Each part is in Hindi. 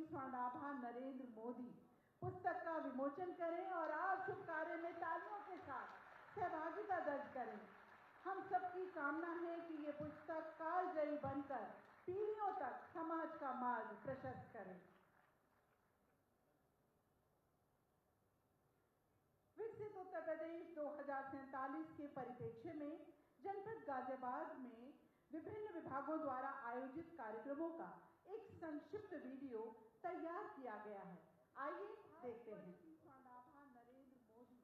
स्वर्णाभा नरेंद्र मोदी पुस्तक का विमोचन करें और आप शुभ कार्य में तालियों के साथ सहभागिता दर्ज करें। हम सबकी कामना है कि ये पुस्तक कालजयी बनकर पीढ़ियों तक समाज का मार्ग प्रशस्त करे। विकसित उत्तर प्रदेश 2047 के परिप्रेक्ष्य में जनपद गाजियाबाद में विभिन्न विभागों द्वारा आयोजित कार्यक्रमों का एक संक्षिप्त वीडियो तैयार किया गया है। आइए देखते हैं। स्वर्णाभा नरेंद्र मोदी।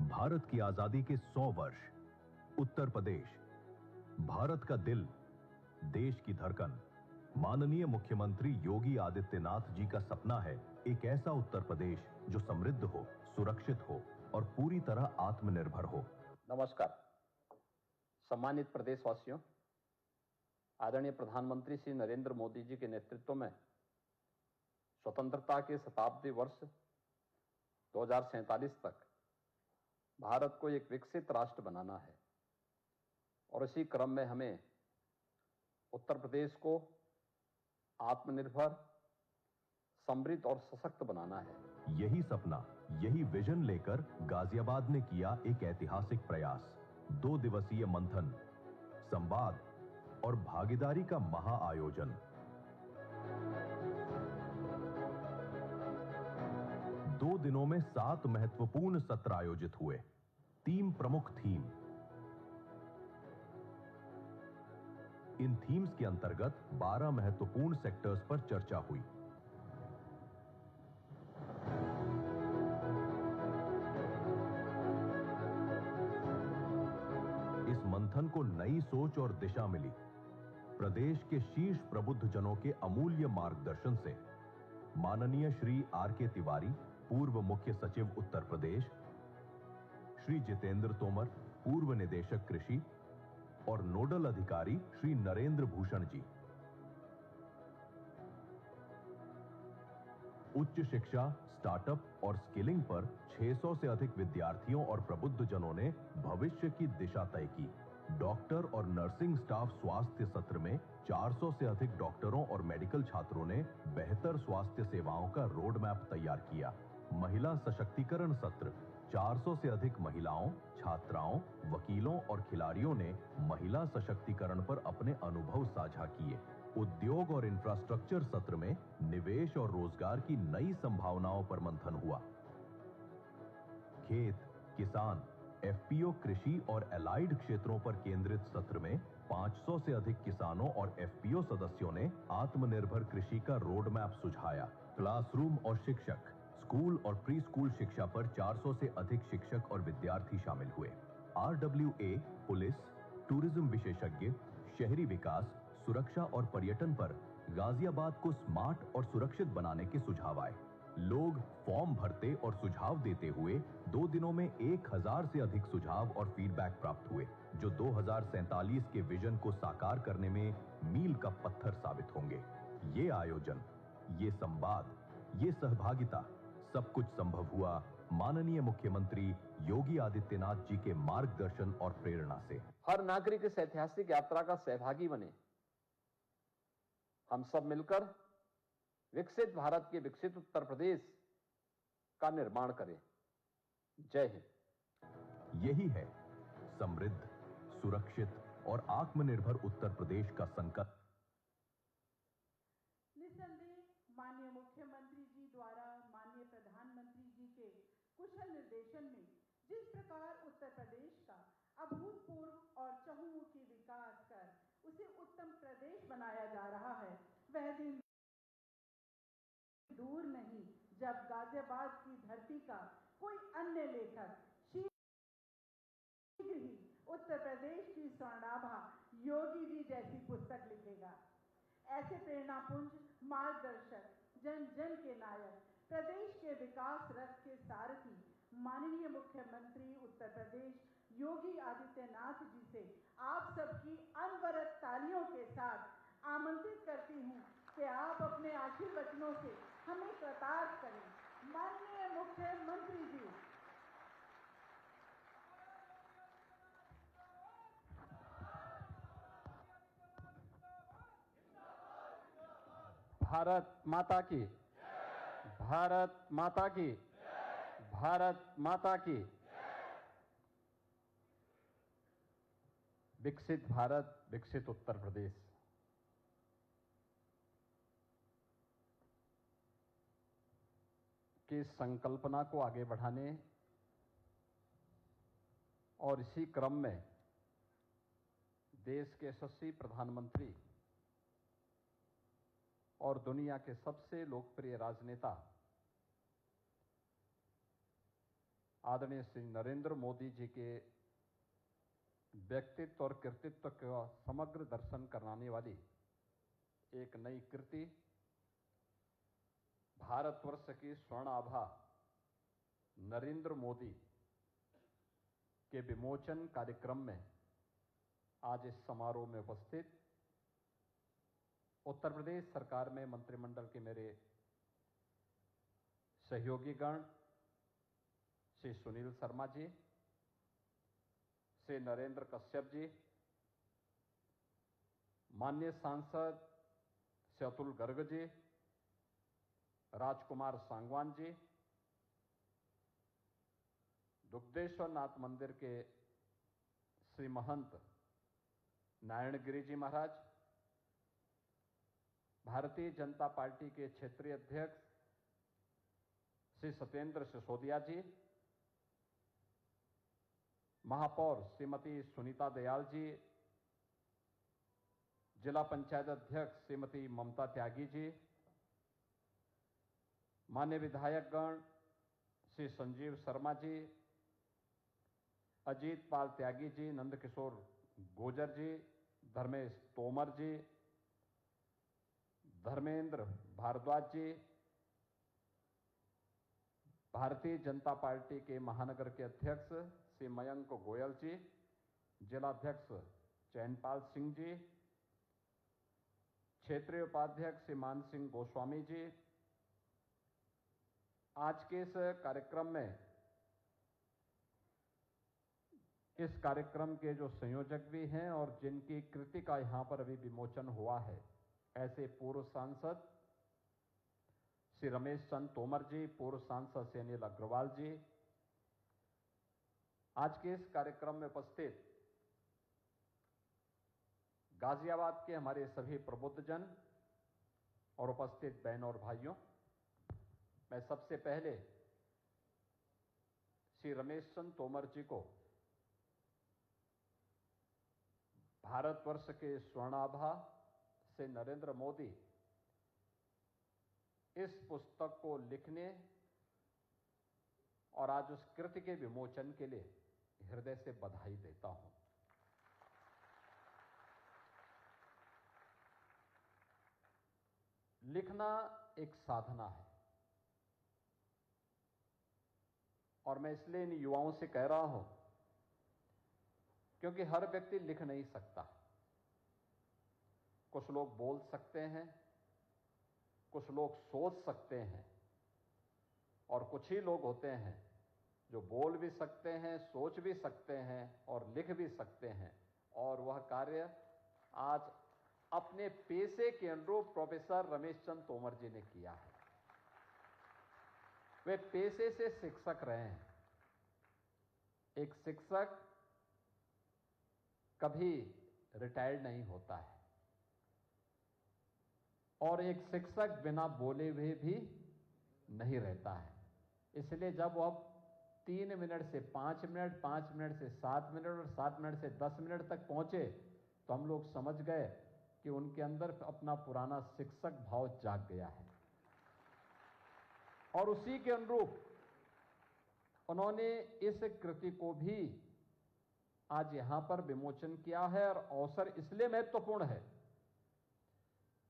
भारत की आजादी के 100 वर्ष। उत्तर प्रदेश भारत का दिल, देश की धड़कन। माननीय मुख्यमंत्री योगी आदित्यनाथ जी का सपना है एक ऐसा उत्तर प्रदेश जो समृद्ध हो, सुरक्षित हो और पूरी तरह आत्मनिर्भर हो। नमस्कार। सम्मानित प्रदेशवासियों, आदरणीय प्रधानमंत्री श्री नरेंद्र मोदी जी के नेतृत्व में स्वतंत्रता के शताब्दी वर्ष 2047 तक भारत को एक विकसित राष्ट्र बनाना है और इसी क्रम में हमें उत्तर प्रदेश को आत्मनिर्भर, समृद्ध और सशक्त बनाना है। यही सपना, यही विजन लेकर गाजियाबाद ने किया एक ऐतिहासिक प्रयास। 2 दिवसीय मंथन, संवाद और भागीदारी का महाआयोजन। 2 दिनों में 7 महत्वपूर्ण सत्र आयोजित हुए। 3 प्रमुख थीम। इन थीम्स के अंतर्गत 12 महत्वपूर्ण सेक्टर्स पर चर्चा हुई। इस मंथन को नई सोच और दिशा मिली। प्रदेश के शीर्ष प्रबुद्ध जनों के अमूल्य मार्गदर्शन से माननीय श्री आर.के. तिवारी, पूर्व मुख्य सचिव उत्तर प्रदेश, श्री जितेंद्र तोमर, पूर्व निदेशक कृषि और नोडल अधिकारी श्री नरेंद्र भूषण जी। उच्च शिक्षा, स्टार्टअप और स्किलिंग पर 600 से अधिक विद्यार्थियों और प्रबुद्ध जनों ने भविष्य की दिशा तय की। डॉक्टर और नर्सिंग स्टाफ स्वास्थ्य सत्र में 400 से अधिक डॉक्टरों और मेडिकल छात्रों ने बेहतर स्वास्थ्य सेवाओं का रोड मैप तैयार किया। महिला सशक्तिकरण सत्र, 400 से अधिक महिलाओं, छात्राओं, वकीलों और खिलाड़ियों ने महिला सशक्तिकरण पर अपने अनुभव साझा किए। उद्योग और इंफ्रास्ट्रक्चर सत्र में निवेश और रोजगार की नई संभावनाओं पर मंथन हुआ। खेत, किसान, एफपीओ कृषि और एलाइड क्षेत्रों पर केंद्रित सत्र में 500 से अधिक किसानों और एफपीओ सदस्यों ने आत्मनिर्भर कृषि का रोड मैप सुझाया। क्लासरूम और शिक्षक, स्कूल और प्री स्कूल शिक्षा पर 400 से अधिक शिक्षक और विद्यार्थी शामिल हुए। आरडब्ल्यूए, पुलिस, टूरिज्म विशेषज्ञ, शहरी विकास, सुरक्षा और पर्यटन पर गाजियाबाद को स्मार्ट और सुरक्षित बनाने के सुझाव आए। लोग फॉर्म भरते और सुझाव देते हुए 2 दिनों में 1000 से अधिक सुझाव और फीडबैक प्राप्त हुए, जो 2047 के विजन को साकार करने में मील का पत्थर साबित होंगे। ये आयोजन, ये संवाद, ये सहभागिता, सब कुछ संभव हुआ माननीय मुख्यमंत्री योगी आदित्यनाथ जी के मार्गदर्शन और प्रेरणा से। हर नागरिक इस ऐतिहासिक यात्रा का सहभागी बने। हम सब मिलकर विकसित भारत के विकसित उत्तर प्रदेश का निर्माण करें। जय हिंद। यही है समृद्ध, सुरक्षित और आत्मनिर्भर उत्तर प्रदेश का संकल्प। निसंदेह माननीय मुख्यमंत्री जी द्वारा माननीय प्रधानमंत्री जी के कुशल निर्देशन में जिस प्रकार उत्तर प्रदेश का अभूतपूर्व और चहुमुखी विकास कर उसे उत्तम प्रदेश बनाया जा रहा है, वह दिन दूर नहीं जब गाजियाबाद की धरती का कोई अन्य लेखक शीघ्र ही उत्तर प्रदेश की स्वर्णाभा योगी जी जैसी पुस्तक लिखेगा। ऐसे प्रेरणापुंज, मार्गदर्शक, जन जन के नायक, प्रदेश के विकास रथ के सारथी माननीय मुख्यमंत्री उत्तर प्रदेश योगी आदित्यनाथ जी से आप सबकी अनवरत तालियों के साथ आमंत्रित करती हूं कि आप अपने आशीर्वचनों से हमें कृतार्थ करें। माननीय मुख्यमंत्री जी, भारत माता की, भारत माता की, भारत माता की। विकसित भारत, विकसित उत्तर प्रदेश। की संकल्पना को आगे बढ़ाने और इसी क्रम में देश के यशस्वी प्रधानमंत्री और दुनिया के सबसे लोकप्रिय राजनेता आदरणीय श्री नरेंद्र मोदी जी के व्यक्तित्व और कृतित्व का समग्र दर्शन कराने वाली एक नई कृति भारतवर्ष की स्वर्ण आभा नरेंद्र मोदी के विमोचन कार्यक्रम में आज इस समारोह में उपस्थित उत्तर प्रदेश सरकार में मंत्रिमंडल के मेरे सहयोगीगण श्री सुनील शर्मा जी, श्री नरेंद्र कश्यप जी, माननीय सांसद श्री अतुल गर्ग जी, राजकुमार सांगवान जी, दुग्धेश्वर नाथ मंदिर के श्री महंत नारायणगिरी जी महाराज, भारतीय जनता पार्टी के क्षेत्रीय अध्यक्ष श्री सत्येंद्र सिसोदिया जी, महापौर श्रीमती सुनीता दयाल जी, जिला पंचायत अध्यक्ष श्रीमती ममता त्यागी जी, माननीय विधायकगण श्री संजीव शर्मा जी, अजीत पाल त्यागी जी, नंदकिशोर गोजर जी, धर्मेश तोमर जी, धर्मेंद्र भारद्वाज जी, भारतीय जनता पार्टी के महानगर के अध्यक्ष श्री मयंक गोयल जी, जिलाध्यक्ष चैनपाल सिंह जी, क्षेत्रीय उपाध्यक्ष श्री मान सिंह गोस्वामी जी, आज के इस कार्यक्रम में इस कार्यक्रम के जो संयोजक भी हैं और जिनकी कृति का यहां पर अभी विमोचन हुआ है, ऐसे पूर्व सांसद श्री रमेश चंद तोमर जी, पूर्व सांसद श्री अनिल अग्रवाल जी, आज के इस कार्यक्रम में उपस्थित गाजियाबाद के हमारे सभी प्रबुद्धजन और उपस्थित बहनों और भाइयों, मैं सबसे पहले श्री रमेश चंद तोमर जी को भारतवर्ष के स्वर्णाभा से नरेंद्र मोदी इस पुस्तक को लिखने और आज उस कृति के विमोचन के लिए हृदय से बधाई देता हूं। लिखना एक साधना है और मैं इसलिए इन युवाओं से कह रहा हूं क्योंकि हर व्यक्ति लिख नहीं सकता। कुछ लोग बोल सकते हैं, कुछ लोग सोच सकते हैं और कुछ ही लोग होते हैं जो बोल भी सकते हैं, सोच भी सकते हैं और लिख भी सकते हैं। और वह कार्य आज अपने पेशे के अनुरूप प्रोफेसर रमेश चंद तोमर जी ने किया है। वे पेशे से शिक्षक रहे हैं। एक शिक्षक कभी रिटायर्ड नहीं होता है और एक शिक्षक बिना बोले हुए भी नहीं रहता है। इसलिए जब वह 3 मिनट से 5 मिनट, 5 मिनट से 7 मिनट और 7 मिनट से 10 मिनट तक पहुंचे तो हम लोग समझ गए कि उनके अंदर अपना पुराना शिक्षक भाव जाग गया है। और उसी के अनुरूप उन्होंने इस कृति को भी आज यहां पर विमोचन किया है। और अवसर इसलिए महत्वपूर्ण है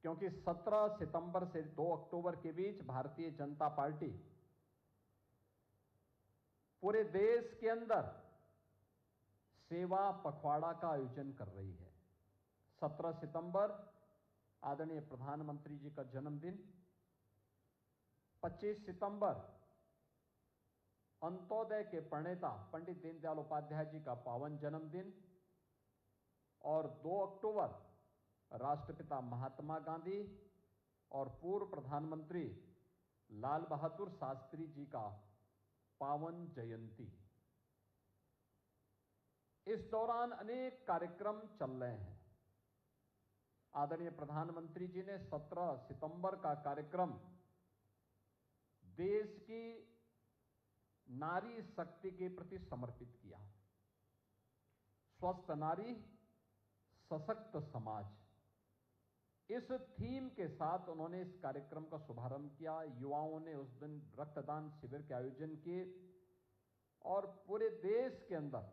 क्योंकि 17 सितंबर से 2 अक्टूबर के बीच भारतीय जनता पार्टी पूरे देश के अंदर सेवा पखवाड़ा का आयोजन कर रही है। 17 सितंबर आदरणीय प्रधानमंत्री जी का जन्मदिन 25 सितंबर अंत्योदय के प्रणेता पंडित दीनदयाल उपाध्याय जी का पावन जन्मदिन और 2 अक्टूबर राष्ट्रपिता महात्मा गांधी और पूर्व प्रधानमंत्री लाल बहादुर शास्त्री जी का पावन जयंती। इस दौरान अनेक कार्यक्रम चल रहे हैं। आदरणीय प्रधानमंत्री जी ने 17 सितंबर का कार्यक्रम देश की नारी शक्ति के प्रति समर्पित किया। स्वस्थ नारी सशक्त समाज, इस थीम के साथ उन्होंने इस कार्यक्रम का शुभारंभ किया। युवाओं ने उस दिन रक्तदान शिविर के आयोजन किए और पूरे देश के अंदर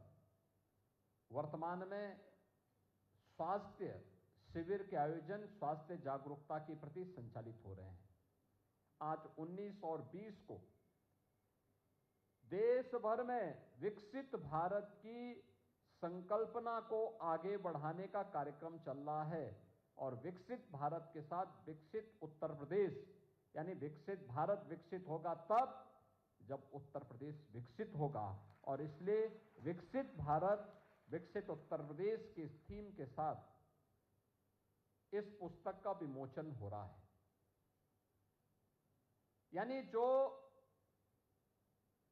वर्तमान में स्वास्थ्य शिविर के आयोजन स्वास्थ्य जागरूकता के प्रति संचालित हो रहे हैं। आज 19 और 20 को देश भर में विकसित भारत की संकल्पना को आगे बढ़ाने का कार्यक्रम चल रहा है और विकसित भारत के साथ विकसित उत्तर प्रदेश, यानी विकसित भारत विकसित होगा तब जब उत्तर प्रदेश विकसित होगा। और इसलिए विकसित भारत विकसित उत्तर प्रदेश की थीम के साथ इस पुस्तक का विमोचन हो रहा है। यानी जो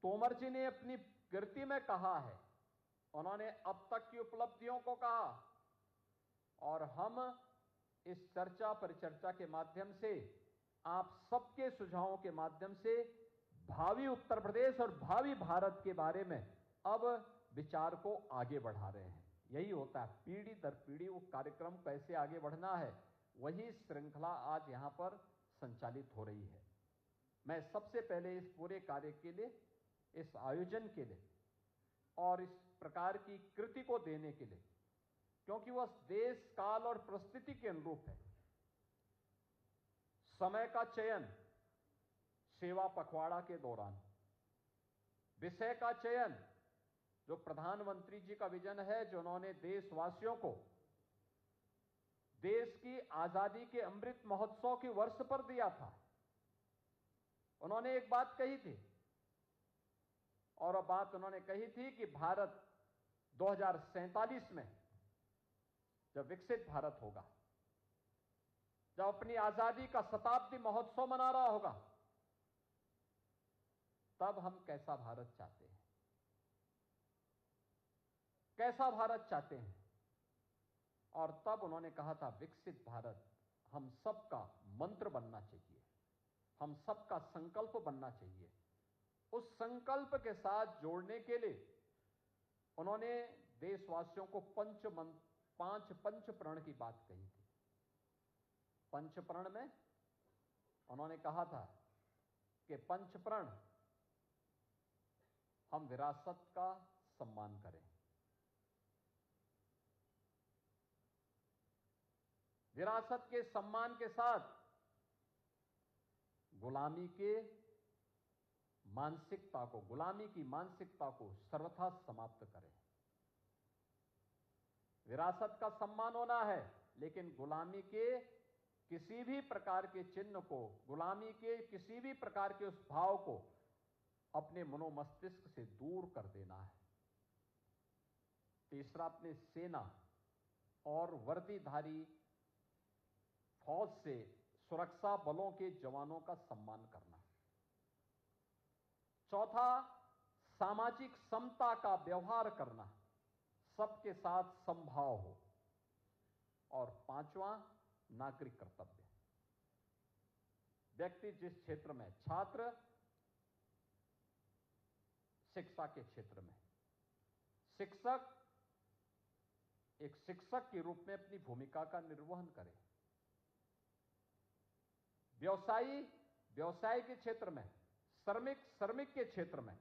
तोमर जी ने अपनी कृति में कहा है, उन्होंने अब तक की उपलब्धियों को कहा और हम इस चर्चा परिचर्चा के माध्यम से आप सबके सुझावों के माध्यम से भावी उत्तर प्रदेश और भावी भारत के बारे में अब विचार को आगे बढ़ा रहे हैं। यही होता है, पीढ़ी दर पीढ़ी वो कार्यक्रम कैसे आगे बढ़ना है, वही श्रृंखला आज यहां पर संचालित हो रही है। मैं सबसे पहले इस पूरे कार्य के लिए, इस आयोजन के लिए और इस प्रकार की कृति को देने के लिए, क्योंकि वह देश काल और परिस्थिति के अनुरूप है, समय का चयन सेवा पखवाड़ा के दौरान, विषय का चयन जो प्रधानमंत्री जी का विजन है, जो उन्होंने देशवासियों को देश की आजादी के अमृत महोत्सव के वर्ष पर दिया था। उन्होंने एक बात कही थी और वह बात उन्होंने कही थी कि भारत 2047 में जब विकसित भारत होगा, जब अपनी आजादी का शताब्दी महोत्सव मना रहा होगा, तब हम कैसा भारत चाहते हैं, कैसा भारत चाहते हैं। और तब उन्होंने कहा था विकसित भारत हम सबका मंत्र बनना चाहिए, हम सबका संकल्प बनना चाहिए। उस संकल्प के साथ जोड़ने के लिए उन्होंने देशवासियों को 5 पंचप्रण की बात कही थी। पंचप्रण में उन्होंने कहा था कि पंचप्रण हम विरासत का सम्मान करें, विरासत के सम्मान के साथ गुलामी के मानसिकता को, गुलामी की मानसिकता को सर्वथा समाप्त करें। विरासत का सम्मान होना है, लेकिन गुलामी के किसी भी प्रकार के चिन्ह को, गुलामी के किसी भी प्रकार के उस भाव को अपने मनोमस्तिष्क से दूर कर देना है। तीसरा, अपने सेना और वर्दीधारी फौज से सुरक्षा बलों के जवानों का सम्मान करना। चौथा, सामाजिक समता का व्यवहार करना, सबके साथ समभाव हो। और पांचवां, नागरिक कर्तव्य। व्यक्ति जिस क्षेत्र में, छात्र शिक्षा के क्षेत्र में, शिक्षक एक शिक्षक के रूप में अपनी भूमिका का निर्वहन करे, व्यवसायी व्यवसाय के क्षेत्र में, श्रमिक के क्षेत्र में,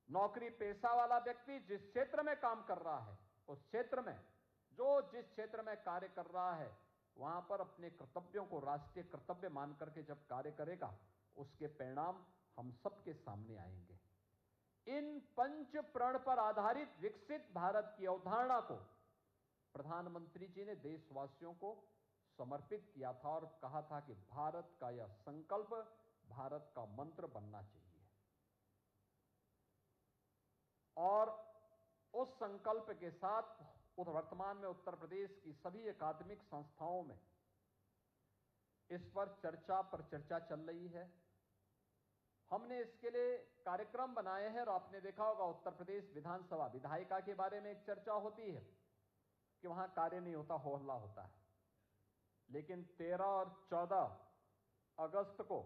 नौकरी पेशा वाला व्यक्ति जिस क्षेत्र में काम कर रहा है, उस क्षेत्र में जिस क्षेत्र में कार्य कर रहा है, वहां पर अपने कर्तव्यों को राष्ट्रीय कर्तव्य मान करके जब कार्य करेगा, उसके परिणाम हम सबके सामने आएंगे। इन पंच प्रण पर आधारित विकसित भारत की अवधारणा को प्रधानमंत्री जी ने देशवासियों को समर्पित किया था और कहा था कि भारत का यह संकल्प भारत का मंत्र बनना चाहिए। और उस संकल्प के साथ वर्तमान में उत्तर प्रदेश की सभी अकादमिक संस्थाओं में इस पर चर्चा चल रही है। हमने इसके लिए कार्यक्रम बनाए हैं और आपने देखा होगा उत्तर प्रदेश विधानसभा विधायिका के बारे में एक चर्चा होती है कि वहां कार्य नहीं होता, हो हल्ला होता है। लेकिन 13 और 14 अगस्त को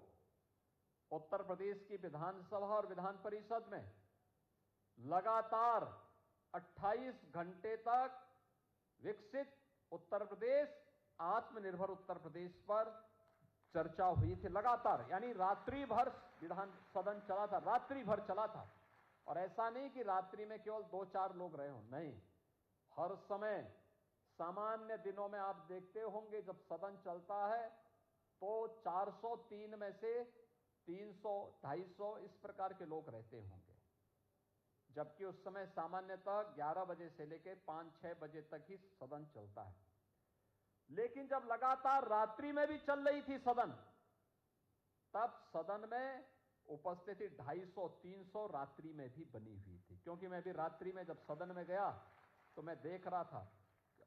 उत्तर प्रदेश की विधानसभा और विधान परिषद में लगातार 28 घंटे तक विकसित उत्तर प्रदेश, आत्मनिर्भर उत्तर प्रदेश पर चर्चा हुई थी लगातार। यानी रात्रि भर विधान सदन चला था, रात्रि भर चला था। और ऐसा नहीं कि रात्रि में केवल 2-4 लोग रहे हों, नहीं, हर समय सामान्य दिनों में आप देखते होंगे जब सदन चलता है तो 403 में से 300-250 इस प्रकार के लोग रहते होंगे, जबकि उस समय सामान्यतः 11 बजे से लेकर 5-6 बजे तक ही सदन चलता है। लेकिन जब लगातार रात्रि में भी चल रही थी सदन, तब सदन में उपस्थिति 250-300 रात्रि में भी बनी हुई थी। क्योंकि मैं भी रात्रि में जब सदन में गया तो मैं देख रहा था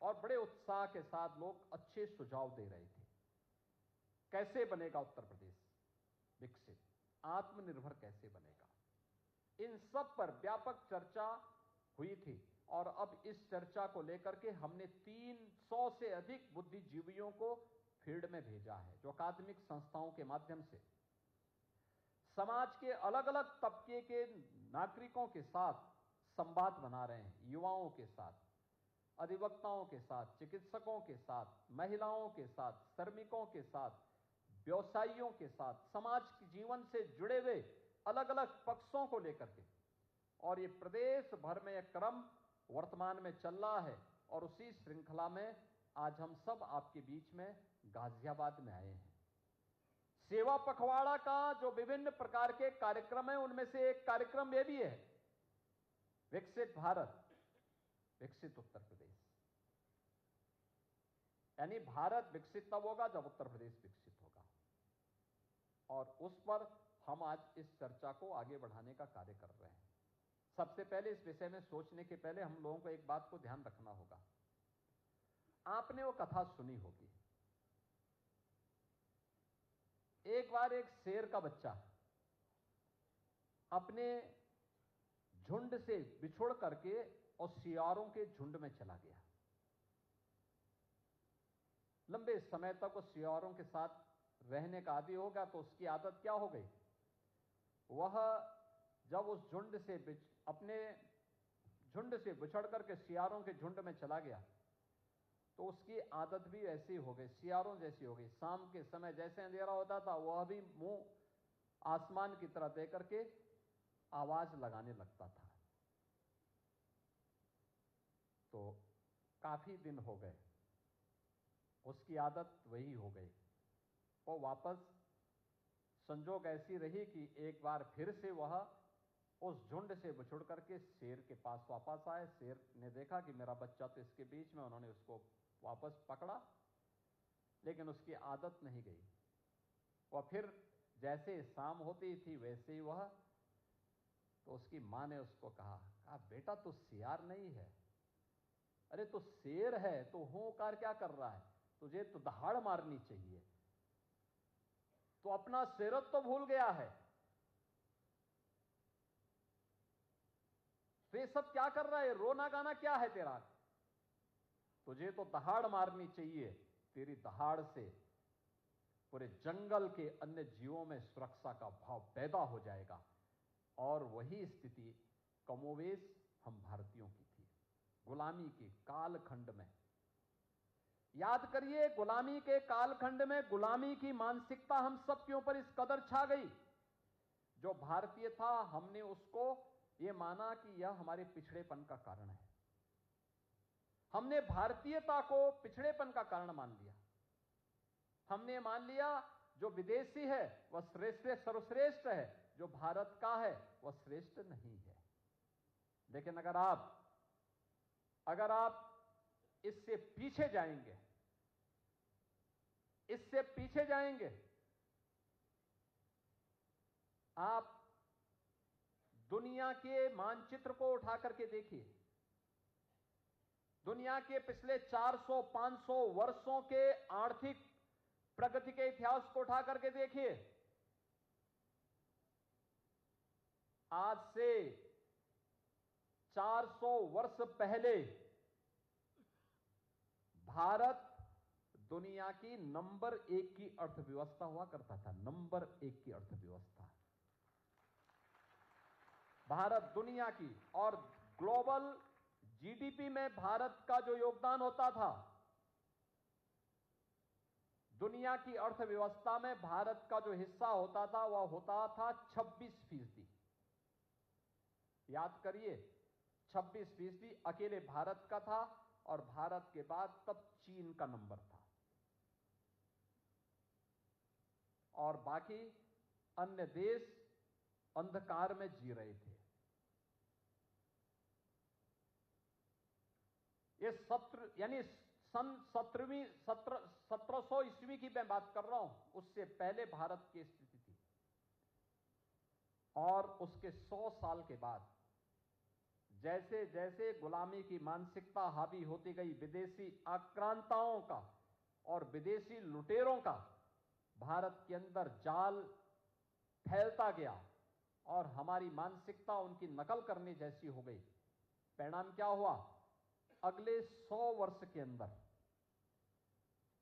और बड़े उत्साह के साथ लोग अच्छे सुझाव दे रहे थे। कैसे बनेगा उत्तर प्रदेश विकसित, आत्मनिर्भर कैसे बनेगा, इन सब पर व्यापक चर्चा हुई थी। और अब इस चर्चा को लेकर के हमने 300 से अधिक बुद्धिजीवियों को फील्ड में भेजा है, जो अकादमिक संस्थाओं के माध्यम से समाज के अलग अलग तबके के नागरिकों के साथ संवाद बना रहे हैं। युवाओं के साथ, अधिवक्ताओं के साथ, चिकित्सकों के साथ, महिलाओं के साथ, श्रमिकों के साथ, व्यवसायियों के साथ, समाज के जीवन से जुड़े हुए अलग अलग पक्षों को लेकर के। और ये प्रदेश भर में एक क्रम वर्तमान में चल रहा है। और उसी श्रृंखला में आज हम सब आपके बीच में गाजियाबाद में आए हैं। सेवा पखवाड़ा का जो विभिन्न प्रकार के कार्यक्रम है, उनमें से एक कार्यक्रम यह भी है, विकसित भारत, विकसित उत्तर प्रदेश। यानी भारत विकसित तब होगा जब उत्तर प्रदेश विकसित होगा। और उस पर हम आज इस चर्चा को आगे बढ़ाने का कार्य कर रहे हैं। सबसे पहले इस विषय में सोचने के पहले हम लोगों को एक बात को ध्यान रखना होगा। आपने वो कथा सुनी होगी, एक बार एक शेर का बच्चा अपने झुंड से बिछुड़ करके और सियारों के झुंड में चला गया। लंबे समय तक वो सियारों के साथ रहने का आदी हो गया, तो उसकी आदत क्या हो गई, वह जब उस झुंड से अपने झुंड से बिछड़ करके सियारों के झुंड में चला गया, तो उसकी आदत भी ऐसी हो गई, सियारों जैसी हो गई। शाम के समय जैसे अंधेरा होता था, वह भी मुंह आसमान की तरफ दे करके आवाज लगाने लगता था। तो काफी दिन हो गए, उसकी आदत वही हो गई। वो वापस संजोग ऐसी रही कि एक बार फिर से वह उस झुंड से बिछुड़ करके शेर के पास वापस आए। शेर ने देखा कि मेरा बच्चा तो इसके बीच में, उन्होंने उसको वापस पकड़ा, लेकिन उसकी आदत नहीं गई। वह फिर जैसे शाम होती थी वैसे ही वह, तो उसकी मां ने उसको कहा बेटा तू सियार नहीं है, अरे तो शेर है, तो हुंकार क्या कर रहा है, तुझे तो दहाड़ मारनी चाहिए, तो अपना शेरत तो भूल गया है, तो ये सब क्या कर रहा है, रोना गाना क्या है तेरा, तुझे तो दहाड़ मारनी चाहिए, तेरी दहाड़ से पूरे जंगल के अन्य जीवों में सुरक्षा का भाव पैदा हो जाएगा। और वही स्थिति कमोवेश हम भारतीयों की थी गुलामी के कालखंड में। याद करिए, गुलामी के कालखंड में गुलामी की मानसिकता हम सब के ऊपर इस कदर छा गई। जो भारतीय था, हमने उसको ये माना कि यह हमारे पिछड़ेपन का कारण है। हमने भारतीयता को पिछड़ेपन का कारण मान लिया। हमने मान लिया जो विदेशी है वह श्रेष्ठ सर्वश्रेष्ठ है, जो भारत का है वह श्रेष्ठ नहीं है। लेकिन अगर आप इससे पीछे जाएंगे इससे पीछे जाएंगे। आप दुनिया के मानचित्र को उठा करके देखिए, दुनिया के पिछले 400-500 वर्षों के आर्थिक प्रगति के इतिहास को उठा करके देखिए। आज से 400 वर्ष पहले भारत दुनिया की नंबर 1 की अर्थव्यवस्था हुआ करता था, नंबर 1 की अर्थव्यवस्था। भारत दुनिया की, और ग्लोबल जीडीपी में भारत का जो योगदान होता था, दुनिया की अर्थव्यवस्था में भारत का जो हिस्सा होता था वह होता था 26%। याद करिए, 26% अकेले भारत का था, और भारत के बाद तब चीन का नंबर था, और बाकी अन्य देश अंधकार में जी रहे थे। ये सत्र यानी सन 1700 ईस्वी की मैं बात कर रहा हूं, उससे पहले भारत की स्थिति थी। और उसके 100 साल के बाद जैसे जैसे गुलामी की मानसिकता हावी होती गई, विदेशी आक्रांताओं का और विदेशी लुटेरों का भारत के अंदर जाल फैलता गया, और हमारी मानसिकता उनकी नकल करने जैसी हो गई। परिणाम क्या हुआ? अगले 100 वर्ष के अंदर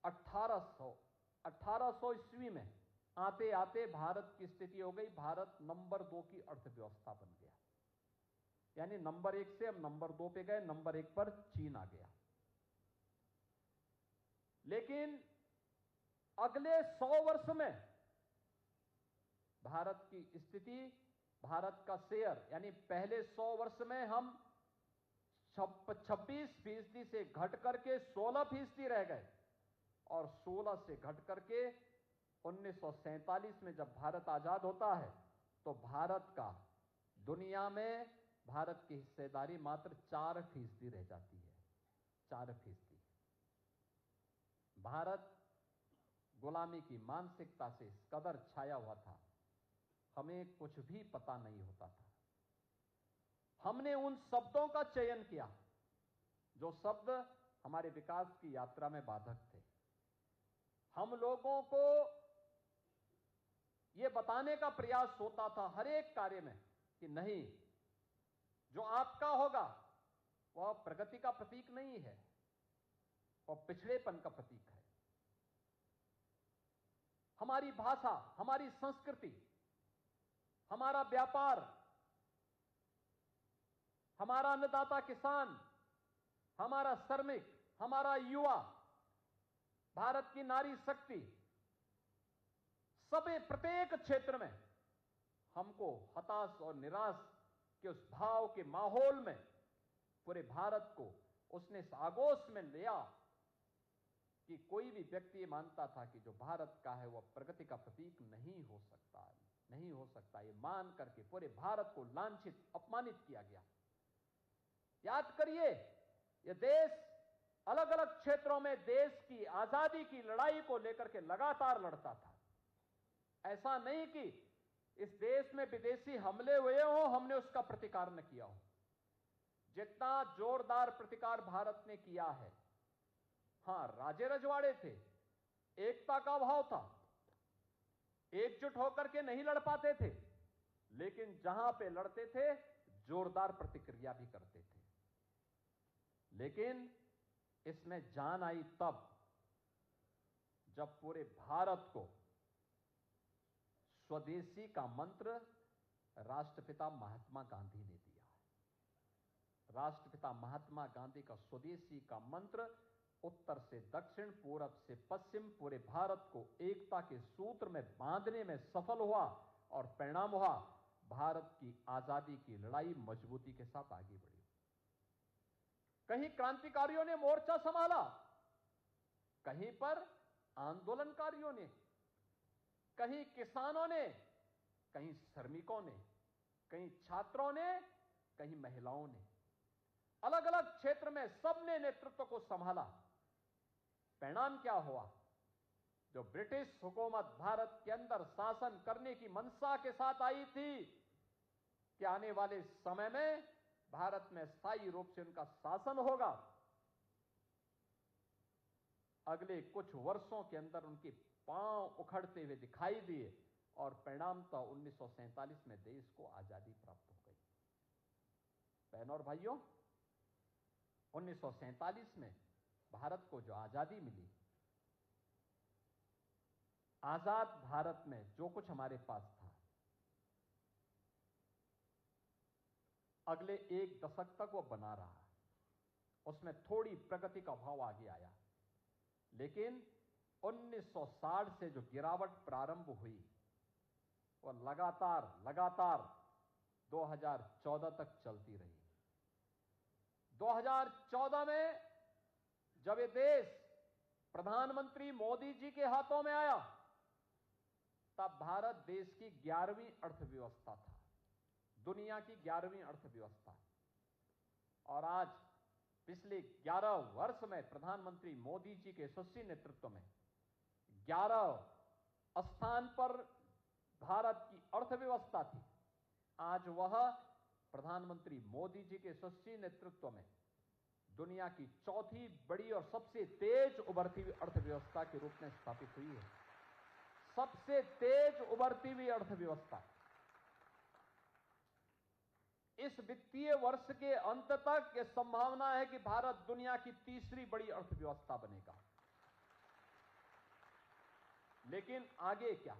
1800 ईस्वी में आते आते भारत की स्थिति हो गई, भारत नंबर 2 की अर्थव्यवस्था बन गया। यानी नंबर 1 से हम नंबर 2 पे गए, नंबर 1 पर चीन आ गया। लेकिन अगले 100 वर्ष में भारत की स्थिति, भारत का शेयर, यानी पहले 100 वर्ष में हम 26% से घट करके 16% रह गए, और 16 से घट करके 1947 में जब भारत आजाद होता है तो भारत का दुनिया में भारत की हिस्सेदारी मात्र 4% रह जाती है। 4%। भारत गुलामी की मानसिकता से इस कदर छाया हुआ था, हमें कुछ भी पता नहीं होता था। हमने उन शब्दों का चयन किया जो शब्द हमारे विकास की यात्रा में बाधक थे। हम लोगों को यह बताने का प्रयास होता था हर एक कार्य में कि नहीं, जो आपका होगा वह प्रगति का प्रतीक नहीं है, वह पिछड़ेपन का प्रतीक है। हमारी भाषा, हमारी संस्कृति, हमारा व्यापार, हमारा अन्नदाता किसान, हमारा श्रमिक, हमारा युवा, भारत की नारी शक्ति, सभी प्रत्येक क्षेत्र में हमको हताश और निराश के उस भाव के माहौल में पूरे भारत को उसने इस आगोश में लिया कि कोई भी व्यक्ति ये मानता था कि जो भारत का है वह प्रगति का प्रतीक नहीं हो सकता, नहीं हो सकता। ये मान करके पूरे भारत को लांछित, अपमानित किया गया। याद करिए, यह देश अलग अलग क्षेत्रों में देश की आजादी की लड़ाई को लेकर के लगातार लड़ता था। ऐसा नहीं कि इस देश में विदेशी हमले हुए हो, हमने उसका प्रतिकार न किया हो। जितना जोरदार प्रतिकार भारत ने किया है, हां, राजे रजवाड़े थे, एकता का अभाव था, एकजुट होकर के नहीं लड़ पाते थे, लेकिन जहां पे लड़ते थे जोरदार प्रतिक्रिया भी करते थे। लेकिन इसमें जान आई तब जब पूरे भारत को स्वदेशी का मंत्र राष्ट्रपिता महात्मा गांधी ने दिया है। राष्ट्रपिता महात्मा गांधी का स्वदेशी का मंत्र उत्तर से दक्षिण, पूरब से पश्चिम पूरे भारत को एकता के सूत्र में बांधने में सफल हुआ, और परिणाम हुआ भारत की आजादी की लड़ाई मजबूती के साथ आगे बढ़ी। कहीं क्रांतिकारियों ने मोर्चा संभाला, कहीं पर आंदोलनकारियों ने, कहीं किसानों ने, कहीं श्रमिकों ने, कहीं छात्रों ने, कहीं महिलाओं ने, अलग अलग क्षेत्र में सबने नेतृत्व को संभाला। परिणाम क्या हुआ? जो ब्रिटिश हुकूमत भारत के अंदर शासन करने की मंशा के साथ आई थी कि आने वाले समय में भारत में स्थायी रूप से उनका शासन होगा, अगले कुछ वर्षों के अंदर उनके पांव उखड़ते हुए दिखाई दिए और परिणामतः 1947 में देश को आजादी प्राप्त हो गई। बहनों और भाइयों, 1947 में भारत को जो आजादी मिली, आजाद भारत में जो कुछ हमारे पास था, अगले एक दशक तक वो बना रहा। उसमें थोड़ी प्रगति का भाव आगे आया, लेकिन 1960 से जो गिरावट प्रारंभ हुई वो लगातार 2014 तक चलती रही। 2014 में जब ये देश प्रधानमंत्री मोदी जी के हाथों में आया, तब भारत देश की 11वीं अर्थव्यवस्था था, दुनिया की 11वीं अर्थव्यवस्था। और आज पिछले 11 वर्ष में प्रधानमंत्री मोदी जी के यशस्वी नेतृत्व में 11 स्थान पर भारत की अर्थव्यवस्था थी। आज वह प्रधानमंत्री मोदी जी के यशस्वी नेतृत्व में दुनिया की चौथी बड़ी और सबसे तेज उभरती हुई अर्थव्यवस्था के रूप में स्थापित हुई है। सबसे तेज उभरती हुई अर्थव्यवस्था। इस वित्तीय वर्ष के अंत तक यह संभावना है कि भारत दुनिया की तीसरी बड़ी अर्थव्यवस्था बनेगा। लेकिन आगे क्या?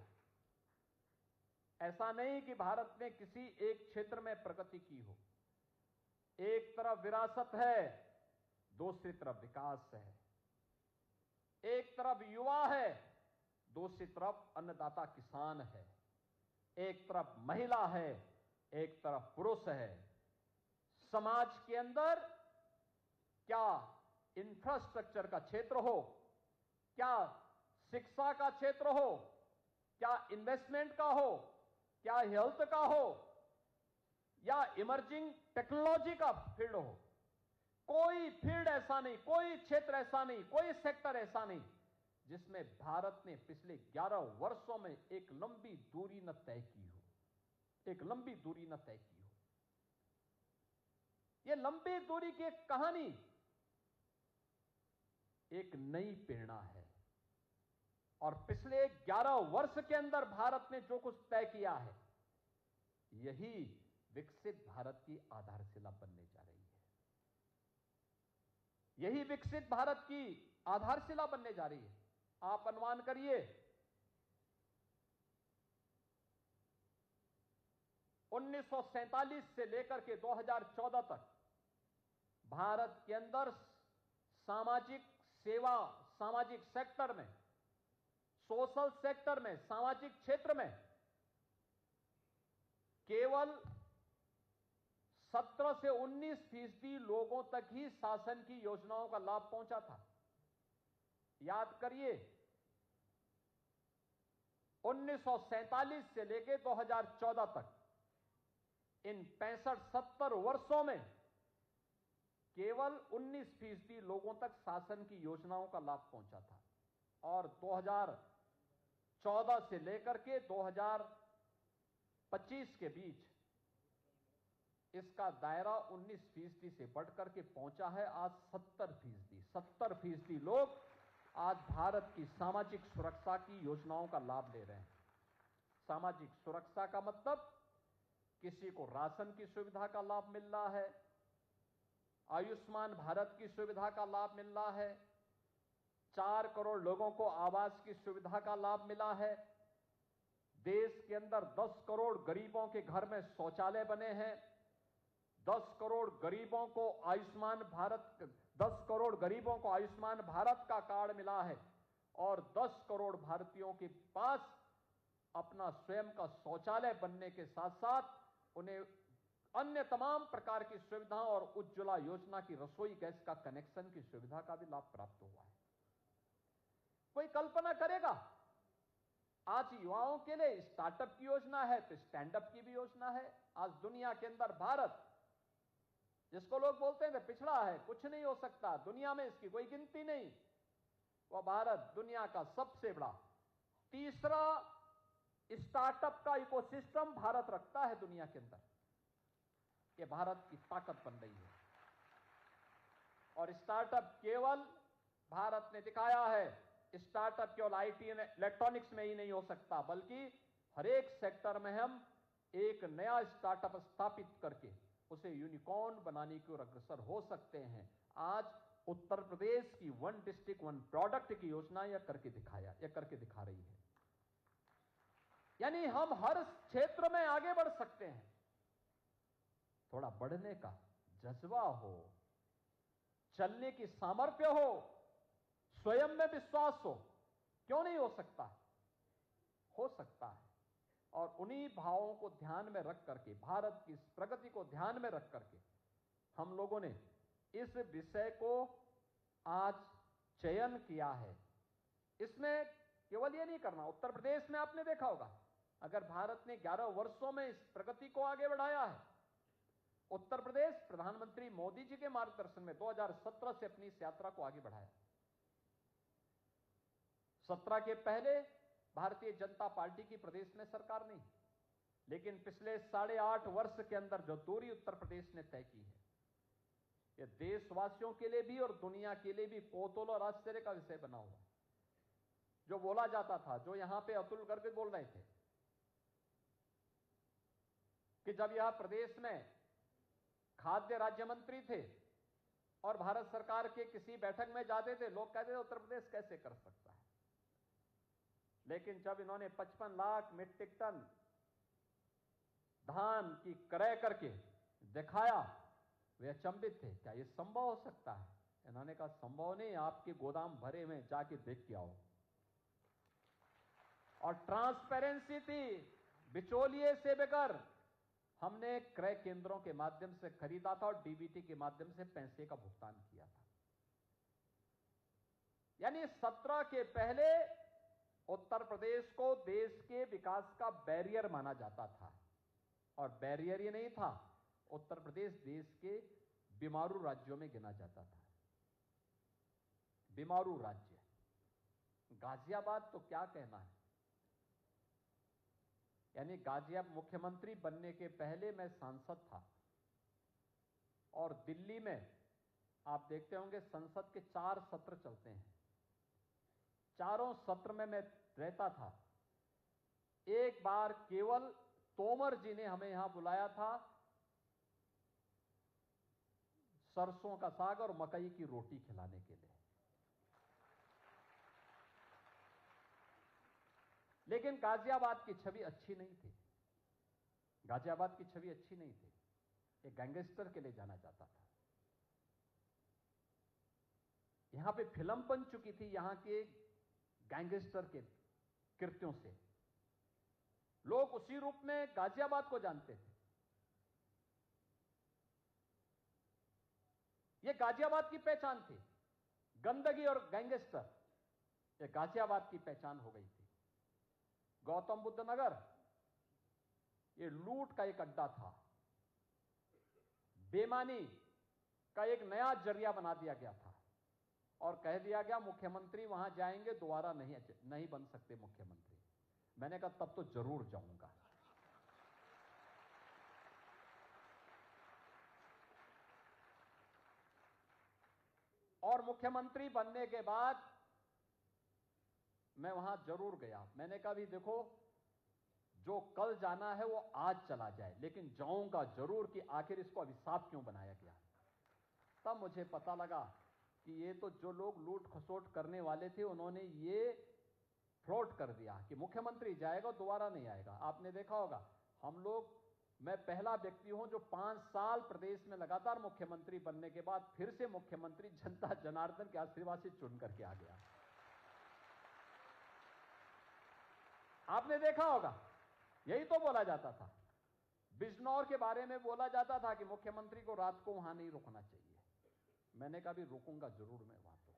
ऐसा नहीं कि भारत ने किसी एक क्षेत्र में प्रगति की हो। एक तरफ विरासत है, दूसरी तरफ विकास है। एक तरफ युवा है, दूसरी तरफ अन्नदाता किसान है। एक तरफ महिला है, एक तरफ पुरुष है। समाज के अंदर क्या इंफ्रास्ट्रक्चर का क्षेत्र हो, क्या शिक्षा का क्षेत्र हो, क्या इन्वेस्टमेंट का हो, क्या हेल्थ का हो, या इमर्जिंग टेक्नोलॉजी का फील्ड हो, कोई फील्ड ऐसा नहीं, कोई क्षेत्र ऐसा नहीं, कोई सेक्टर ऐसा नहीं जिसमें भारत ने पिछले 11 वर्षों में एक लंबी दूरी न तय की हो। एक लंबी दूरी न तय की हो। यह लंबी दूरी की एक कहानी एक नई प्रेरणा है। और पिछले 11 वर्ष के अंदर भारत ने जो कुछ तय किया है, यही विकसित भारत की आधारशिला बनने जा रही है। यही विकसित भारत की आधारशिला बनने जा रही है। आप अनुमान करिए, 1947 से लेकर के 2014 तक भारत के अंदर सामाजिक सेवा, सामाजिक सेक्टर में, सोशल सेक्टर में, सामाजिक क्षेत्र में केवल 17 से 19% लोगों तक ही शासन की योजनाओं का लाभ पहुंचा था। याद करिए, 1947 से लेकर 2014 तक इन 65-70 वर्षों में केवल 19% लोगों तक शासन की योजनाओं का लाभ पहुंचा था। और 2014 से लेकर के 2025 के बीच इसका दायरा 19% से बढ़कर के पहुंचा है आज 70%। 70% लोग आज भारत की सामाजिक सुरक्षा की योजनाओं का लाभ ले रहे हैं। सामाजिक सुरक्षा का मतलब किसी को राशन की सुविधा का लाभ मिल रहा है, आयुष्मान भारत की सुविधा का लाभ मिल रहा है, 4 करोड़ लोगों को आवास की सुविधा का लाभ मिला है, देश के अंदर 10 करोड़ गरीबों के घर में शौचालय बने हैं, 10 करोड़ गरीबों को आयुष्मान भारत का कार्ड मिला है, और 10 करोड़ भारतीयों के पास अपना स्वयं का शौचालय बनने के साथ साथ उन्हें अन्य तमाम प्रकार की सुविधाओं और उज्ज्वला योजना की रसोई गैस का कनेक्शन की सुविधा का भी लाभ प्राप्त हुआ है। कोई कल्पना करेगा, आज युवाओं के लिए स्टार्टअप की योजना है तो स्टैंडअप की भी योजना है। आज दुनिया के अंदर भारत, जिसको लोग बोलते हैं पिछड़ा है, कुछ नहीं हो सकता, दुनिया में इसकी कोई गिनती नहीं, वह भारत दुनिया का सबसे बड़ा तीसरा, स्टार्टअप का इकोसिस्टम भारत रखता है दुनिया के अंदर। ये भारत की ताकत बन रही है। और स्टार्टअप केवल भारत ने दिखाया है, स्टार्टअप केवल आईटी इलेक्ट्रॉनिक्स में ही नहीं हो सकता, बल्कि हर एक सेक्टर में हम एक नया स्टार्टअप स्थापित करके उसे यूनिकॉर्न बनाने की ओर अग्रसर हो सकते हैं। आज उत्तर प्रदेश की 1 डिस्ट्रिक्ट 1 प्रोडक्ट की योजना यह करके दिखा रही है। यानी हम हर क्षेत्र में आगे बढ़ सकते हैं। थोड़ा बढ़ने का जज्बा हो, चलने की सामर्थ्य हो, स्वयं में विश्वास हो, क्यों नहीं हो सकता? हो सकता है। और उन्हीं भावों को ध्यान में रख करके, भारत की प्रगति को ध्यान में रख करके हम लोगों ने इस विषय को आज चयन किया है। इसमें केवल ये नहीं करना, उत्तर प्रदेश में आपने देखा होगा, अगर भारत ने 11 वर्षों में इस प्रगति को आगे बढ़ाया है। उत्तर प्रदेश प्रधानमंत्री मोदी जी के मार्गदर्शन में 2017 से अपनी इस यात्रा को आगे बढ़ाया। 17 के पहले भारतीय जनता पार्टी की प्रदेश में सरकार नहीं, लेकिन पिछले 8.5 वर्ष के अंदर जो दूरी उत्तर प्रदेश ने तय की है, यह देशवासियों के लिए भी और दुनिया के लिए भी कौतूहल और आश्चर्य का विषय बना हुआ। जो बोला जाता था, जो यहां पे अतुल गर्ग बोल रहे थे कि जब यह प्रदेश में खाद्य राज्य मंत्री थे और भारत सरकार के किसी बैठक में जाते थे, लोग कहते थे उत्तर प्रदेश कैसे कर सकता है। लेकिन जब इन्होंने 55 लाख मीट्रिक टन धान की क्रय करके दिखाया, वे अचंभित थे, क्या यह संभव हो सकता है? इन्होंने कहा संभव नहीं, आपके गोदाम भरे हुए, जाके देख के आओ। और ट्रांसपेरेंसी थी, बिचौलिए से बगैर हमने क्रय केंद्रों के माध्यम से खरीदा था और डीबीटी के माध्यम से पैसे का भुगतान किया था। यानी 17 के पहले उत्तर प्रदेश को देश के विकास का बैरियर माना जाता था। और बैरियर ही नहीं था, उत्तर प्रदेश देश के बीमारू राज्यों में गिना जाता था। बीमारू राज्य, गाजियाबाद तो क्या कहना है। यानी गाजियाबाद, मुख्यमंत्री बनने के पहले मैं सांसद था और दिल्ली में आप देखते होंगे संसद के 4 सत्र चलते हैं। चारों सत्र में मैं रहता था। एक बार केवल तोमर जी ने हमें यहां बुलाया था सरसों का साग और मकई की रोटी खिलाने के लिए। लेकिन गाजियाबाद की छवि अच्छी नहीं थी। गाजियाबाद की छवि अच्छी नहीं थी। एक गैंगस्टर के लिए जाना जाता था। यहां पे फिल्म बन चुकी थी यहां के गैंगस्टर के कृत्यों से। लोग उसी रूप में गाजियाबाद को जानते थे। यह गाजियाबाद की पहचान थी। गंदगी और गैंगस्टर, यह गाजियाबाद की पहचान हो गई थी। गौतम बुद्ध नगर, यह लूट का एक अड्डा था। बेईमानी का एक नया जरिया बना दिया गया था और कह दिया गया मुख्यमंत्री वहां जाएंगे, दोबारा नहीं बन सकते मुख्यमंत्री। मैंने कहा तब तो जरूर जाऊंगा। और मुख्यमंत्री बनने के बाद मैं वहां जरूर गया। मैंने कहा भी देखो, जो कल जाना है वो आज चला जाए, लेकिन जाऊंगा जरूर कि आखिर इसको अभिशाप क्यों बनाया गया। तब मुझे पता लगा कि ये तो जो लोग लूट खसोट करने वाले थे, उन्होंने ये फ्रॉड कर दिया कि मुख्यमंत्री जाएगा दोबारा नहीं आएगा। आपने देखा होगा, हम लोग, मैं पहला व्यक्ति हूं जो 5 साल प्रदेश में लगातार मुख्यमंत्री बनने के बाद फिर से मुख्यमंत्री जनता जनार्दन के आशीर्वाद से चुन करके आ गया। आपने देखा होगा, यही तो बोला जाता था। बिजनौर के बारे में बोला जाता था कि मुख्यमंत्री को रात को वहां नहीं रुकना चाहिए। मैंने कहा भी रुकूंगा जरूर मैं वहां तो।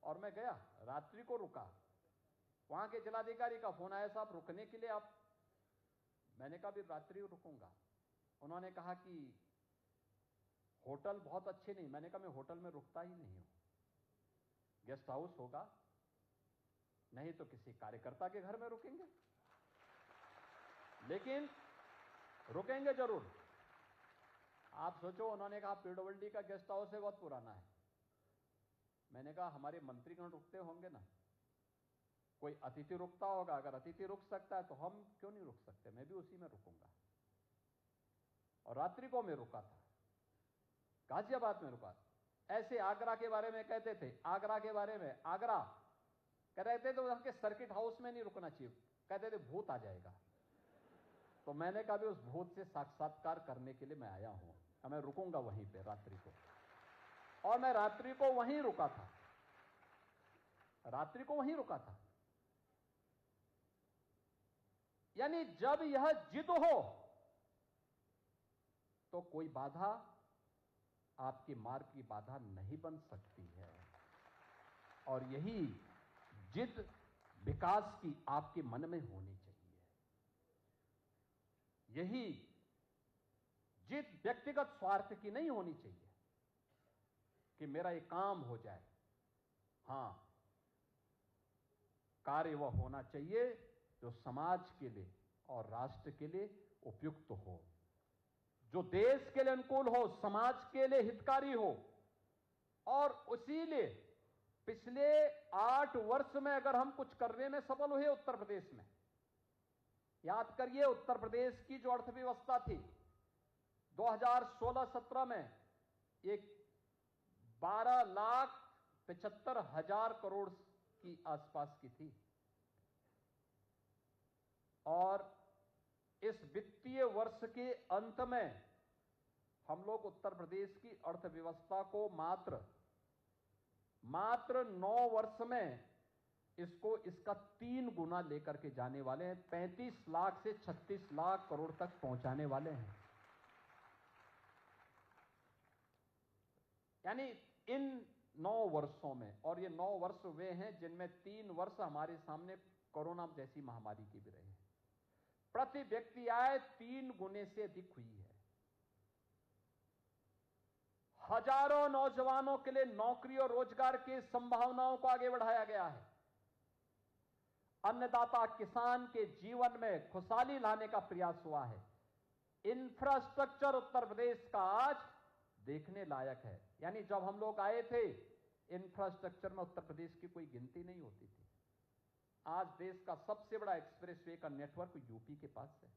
और मैं गया, रात्रि को रुका। वहां के जिलाधिकारी का फोन आया, साहब रुकने के लिए आप। मैंने कहा भी रात्रि रुकूंगा। उन्होंने कहा कि होटल बहुत अच्छे नहीं। मैंने कहा मैं होटल में रुकता ही नहीं हूं, गेस्ट हाउस होगा। नहीं तो किसी कार्यकर्ता के घर में रुकेंगे, लेकिन रुकेंगे जरूर। आप सोचो, उन्होंने कहा पीडब्ल्यूडी का गेस्ट हाउस है, बहुत पुराना है। मैंने कहा हमारे मंत्रीगण रुकते होंगे ना, कोई अतिथि रुकता होगा, अगर अतिथि रुक सकता है तो हम क्यों नहीं रुक सकते, मैं भी उसी में रुकूंगा। और रात्रि को मैं रुका था, गाजियाबाद में रुका। ऐसे आगरा के बारे में कहते थे, आगरा के बारे में, आगरा कह रहे थे तो उनके सर्किट हाउस में नहीं रुकना चाहिए, कहते थे भूत आ जाएगा। तो मैंने कहा भी उस भूत से साक्षात्कार करने के लिए मैं आया हूं, मैं रुकूंगा वहीं पे रात्रि को। और मैं रात्रि को वहीं रुका था, रात्रि को वहीं रुका था। यानी जब यह जिद हो तो कोई बाधा आपके मार्ग की बाधा नहीं बन सकती है। और यही जिद विकास की आपके मन में होनी चाहिए। यही जिद व्यक्तिगत स्वार्थ की नहीं होनी चाहिए कि मेरा ये काम हो जाए। हां, कार्य वह होना चाहिए जो समाज के लिए और राष्ट्र के लिए उपयुक्त हो, जो देश के लिए अनुकूल हो, समाज के लिए हितकारी हो। और उसीलिए पिछले 8 वर्ष में अगर हम कुछ करने में सफल हुए उत्तर प्रदेश में, याद करिए उत्तर प्रदेश की जो अर्थव्यवस्था थी 2016-17 में एक 12,75,000 करोड़ की आसपास की थी, और इस वित्तीय वर्ष के अंत में हम लोग उत्तर प्रदेश की अर्थव्यवस्था को मात्र 9 वर्ष में इसको इसका 3 गुना लेकर के जाने वाले हैं। 35 लाख से 36 लाख करोड़ तक पहुंचाने वाले हैं। यानी इन 9 वर्षों में, और ये 9 वर्ष वे हैं जिनमें 3 वर्ष हमारे सामने कोरोना जैसी महामारी के भी रहे हैं। प्रति व्यक्ति आय 3 गुने से अधिक हुई है। हजारों नौजवानों के लिए नौकरी और रोजगार की संभावनाओं को आगे बढ़ाया गया है। अन्नदाता किसान के जीवन में खुशहाली लाने का प्रयास हुआ है। इंफ्रास्ट्रक्चर उत्तर प्रदेश का आज देखने लायक है। यानी जब हम लोग आए थे, इंफ्रास्ट्रक्चर में उत्तर प्रदेश की कोई गिनती नहीं होती थी। आज देश का सबसे बड़ा एक्सप्रेसवे का नेटवर्क यूपी के पास है।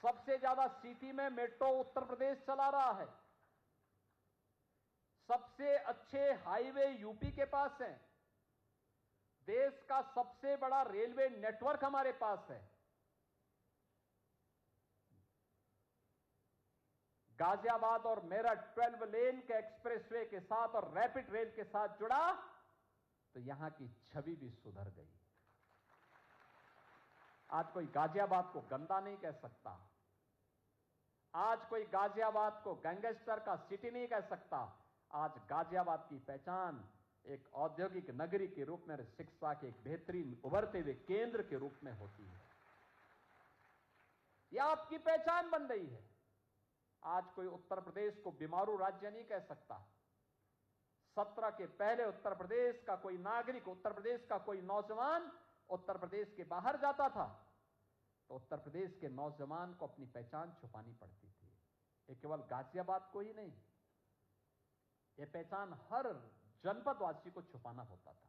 सबसे ज्यादा सिटी में मेट्रो उत्तर प्रदेश चला रहा है। सबसे अच्छे हाईवे यूपी के पास है। देश का सबसे बड़ा रेलवे नेटवर्क हमारे पास है। गाजियाबाद और मेरठ 12 लेन के एक्सप्रेसवे के साथ और रैपिड रेल के साथ जुड़ा तो यहां की छवि भी सुधर गई। आज कोई गाजियाबाद को गंदा नहीं कह सकता। आज कोई गाजियाबाद को गैंगस्टर का सिटी नहीं कह सकता। आज गाजियाबाद की पहचान एक औद्योगिक नगरी के रूप में, शिक्षा के एक बेहतरीन उभरते हुए केंद्र के रूप में होती है। यह आपकी पहचान बन रही है। आज कोई उत्तर प्रदेश को बीमारू राज्य नहीं कह सकता। 17 के पहले उत्तर प्रदेश का कोई नागरिक, उत्तर प्रदेश का कोई नौजवान उत्तर प्रदेश के बाहर जाता था तो उत्तर प्रदेश के नौजवान को अपनी पहचान छुपानी पड़ती थी। ये केवल गाजियाबाद को ही नहीं, ये पहचान हर जनपदवासी को छुपाना होता था।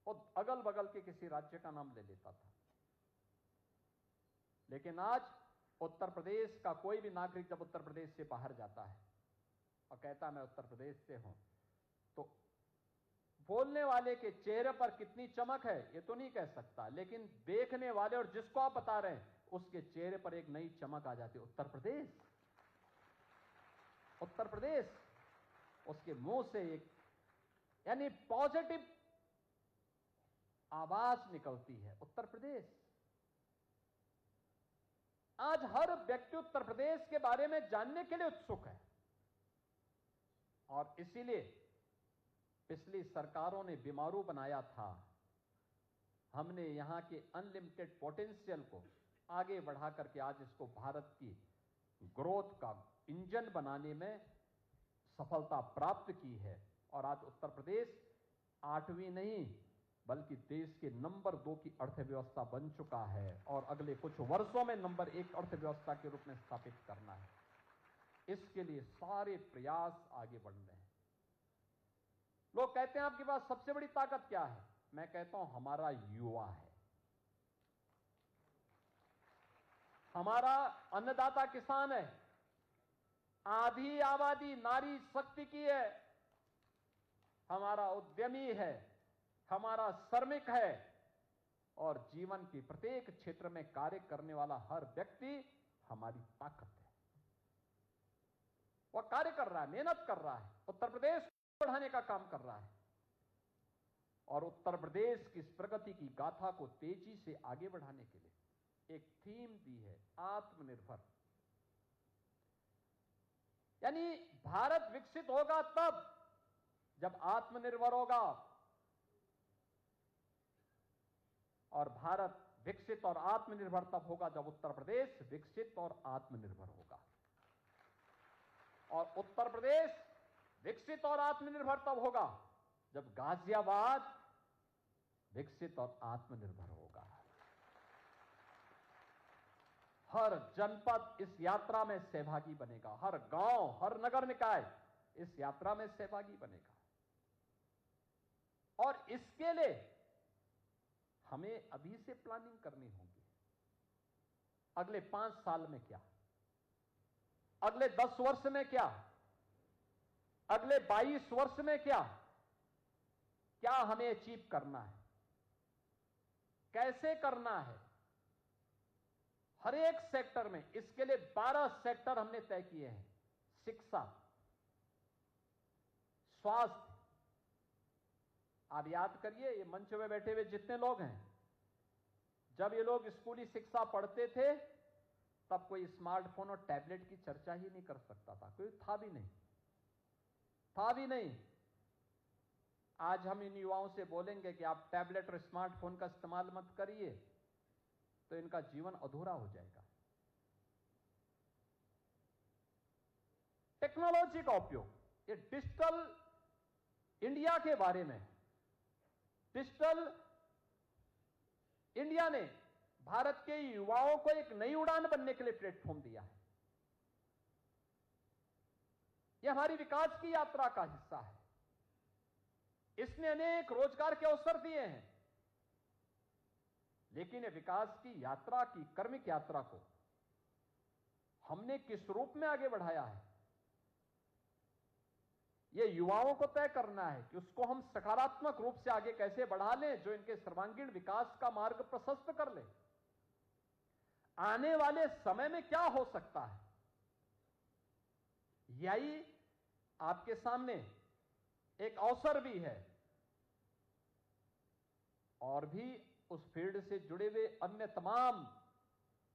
वो अगल बगल के किसी राज्य का नाम ले लेता था। लेकिन आज उत्तर प्रदेश का कोई भी नागरिक जब उत्तर प्रदेश से बाहर जाता है और कहता मैं उत्तर प्रदेश से हूं, तो बोलने वाले के चेहरे पर कितनी चमक है ये तो नहीं कह सकता, लेकिन देखने वाले और जिसको आप बता रहे हैं उसके चेहरे पर एक नई चमक आ जाती है। उत्तर प्रदेश, उत्तर प्रदेश, उसके मुंह से एक यानी पॉजिटिव आवाज निकलती है, उत्तर प्रदेश। आज हर व्यक्ति उत्तर प्रदेश के बारे में जानने के लिए उत्सुक है और इसीलिए पिछली सरकारों ने बीमारू बनाया था। हमने यहां के अनलिमिटेड पोटेंशियल को आगे बढ़ा करके आज इसको भारत की ग्रोथ का इंजन बनाने में सफलता प्राप्त की है। और आज उत्तर प्रदेश 8वीं नहीं बल्कि देश के नंबर 2 की अर्थव्यवस्था बन चुका है और अगले कुछ वर्षों में नंबर 1 अर्थव्यवस्था के रूप में स्थापित करना है। इसके लिए सारे प्रयास आगे बढ़ रहे हैं। लोग कहते हैं आपके पास सबसे बड़ी ताकत क्या है? मैं कहता हूं हमारा युवा है, हमारा अन्नदाता किसान है, आधी आबादी नारी शक्ति की है, हमारा उद्यमी है, हमारा श्रमिक है और जीवन के प्रत्येक क्षेत्र में कार्य करने वाला हर व्यक्ति हमारी ताकत है। वह कार्य कर रहा है, मेहनत कर रहा है, उत्तर प्रदेश को बढ़ाने का काम कर रहा है और उत्तर प्रदेश की इस प्रगति की गाथा को तेजी से आगे बढ़ाने के लिए एक थीम दी है, आत्मनिर्भर। यानी भारत विकसित होगा तब जब आत्मनिर्भर होगा और भारत विकसित और आत्मनिर्भर तब होगा जब उत्तर प्रदेश विकसित और आत्मनिर्भर होगा और उत्तर प्रदेश विकसित और आत्मनिर्भर तब होगा जब गाजियाबाद विकसित और आत्मनिर्भर होगा। हर जनपद इस यात्रा में सहभागी बनेगा, हर गांव, हर नगर निकाय इस यात्रा में सहभागी बनेगा और इसके लिए हमें अभी से प्लानिंग करनी होगी। अगले 5 साल में क्या, अगले 10 वर्ष में क्या, अगले 22 वर्ष में क्या हमें अचीव करना है, कैसे करना है, हर एक सेक्टर में। इसके लिए 12 सेक्टर हमने तय किए हैं। शिक्षा, स्वास्थ्य, आप याद करिए ये मंच में बैठे हुए जितने लोग हैं, जब ये लोग स्कूली शिक्षा पढ़ते थे तब कोई स्मार्टफोन और टैबलेट की चर्चा ही नहीं कर सकता था, कोई था भी नहीं। आज हम इन युवाओं से बोलेंगे कि आप टैबलेट और स्मार्टफोन का इस्तेमाल मत करिए तो इनका जीवन अधूरा हो जाएगा। टेक्नोलॉजी का उपयोग, ये डिजिटल इंडिया के बारे में, डिजिटल इंडिया ने भारत के युवाओं को एक नई उड़ान बनने के लिए प्लेटफॉर्म दिया है। यह हमारी विकास की यात्रा का हिस्सा है। इसने अनेक रोजगार के अवसर दिए हैं, लेकिन ये विकास की यात्रा की कर्मिक यात्रा को हमने किस रूप में आगे बढ़ाया है, ये युवाओं को तय करना है कि उसको हम सकारात्मक रूप से आगे कैसे बढ़ा लें जो इनके सर्वांगीण विकास का मार्ग प्रशस्त कर ले। आने वाले समय में क्या हो सकता है, यही आपके सामने एक अवसर भी है और भी उस फील्ड से जुड़े हुए अन्य तमाम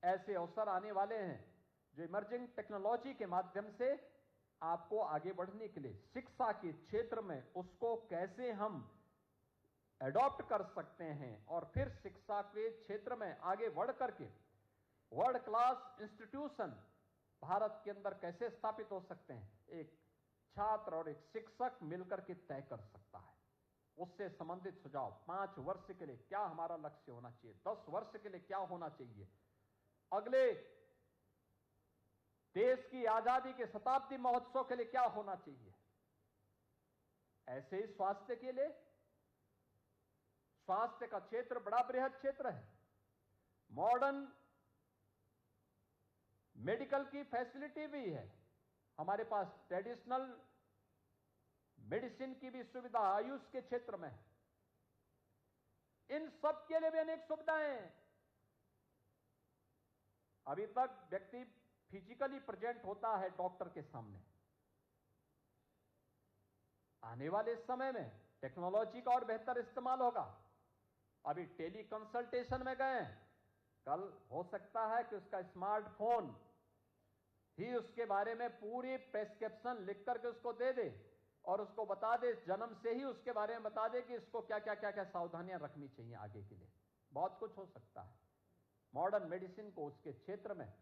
ऐसे अवसर आने वाले हैं जो इमर्जिंग टेक्नोलॉजी के माध्यम से आपको आगे बढ़ने के लिए शिक्षा के क्षेत्र में उसको कैसे हम एडॉप्ट कर सकते हैं और फिर शिक्षा के क्षेत्र में आगे बढ़ करके वर्ल्ड क्लास इंस्टीट्यूशन भारत के अंदर कैसे स्थापित हो सकते हैं, एक छात्र और एक शिक्षक मिलकर के तय कर सकता है। उससे संबंधित सुझाव 5 वर्ष के लिए क्या हमारा लक्ष्य होना चाहिए, 10 वर्ष के लिए क्या होना चाहिए, अगले देश की आजादी के शताब्दी महोत्सव के लिए क्या होना चाहिए। ऐसे ही स्वास्थ्य के लिए, स्वास्थ्य का क्षेत्र बड़ा बृहद क्षेत्र है। मॉडर्न मेडिकल की फैसिलिटी भी है, हमारे पास ट्रेडिशनल मेडिसिन की भी सुविधा आयुष के क्षेत्र में है। इन सब के लिए भी अनेक सुविधाएं हैं। अभी तक व्यक्ति फिजिकली प्रेजेंट होता है डॉक्टर के सामने, आने वाले समय में टेक्नोलॉजी का और बेहतर इस्तेमाल होगा। अभी टेली कंसल्टेशन में गए, कल हो सकता है कि उसका स्मार्टफोन ही उसके बारे में पूरी प्रेस्क्रिप्शन लिख करके उसको दे दे और उसको बता दे, जन्म से ही उसके बारे में बता दे कि इसको क्या क्या क्या क्या सावधानियां रखनी चाहिए आगे के लिए। बहुत कुछ हो सकता है। मॉडर्न मेडिसिन को उसके क्षेत्र में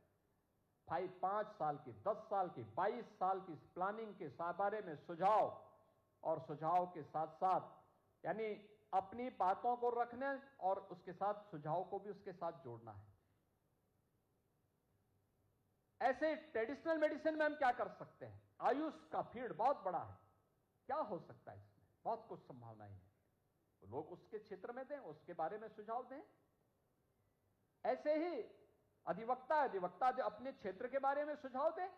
5 साल की, 10 साल की, 22 साल की प्लानिंग के बारे में सुझाव और सुझाव के साथ साथ यानी अपनी बातों को रखने और उसके साथ सुझाव को भी उसके साथ जोड़ना है। ऐसे ट्रेडिशनल मेडिसिन में हम क्या कर सकते हैं? आयुष का फील्ड बहुत बड़ा है, क्या हो सकता है इसमें? बहुत कुछ संभावनाएं हैं। लोग उसके क्षेत्र में दें, उसके बारे में सुझाव दें। ऐसे ही अधिवक्ता जो अपने क्षेत्र के बारे में सुझाव दें।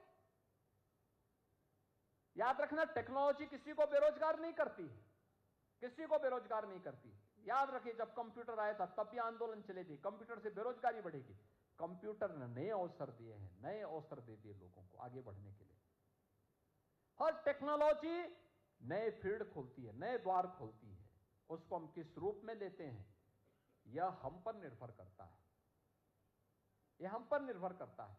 याद रखना, टेक्नोलॉजी किसी को बेरोजगार नहीं करती, किसी को बेरोजगार नहीं करती। याद रखिए, जब कंप्यूटर आया था तब भी आंदोलन चले थे, कंप्यूटर से बेरोजगारी बढ़ेगी। कंप्यूटर ने नए अवसर दिए हैं, नए अवसर दे दिए लोगों को आगे बढ़ने के लिए। हर टेक्नोलॉजी नए फील्ड खोलती है, नए द्वार खोलती है। उसको हम किस रूप में लेते हैं, यह हम पर निर्भर करता है, यह हम पर निर्भर करता है।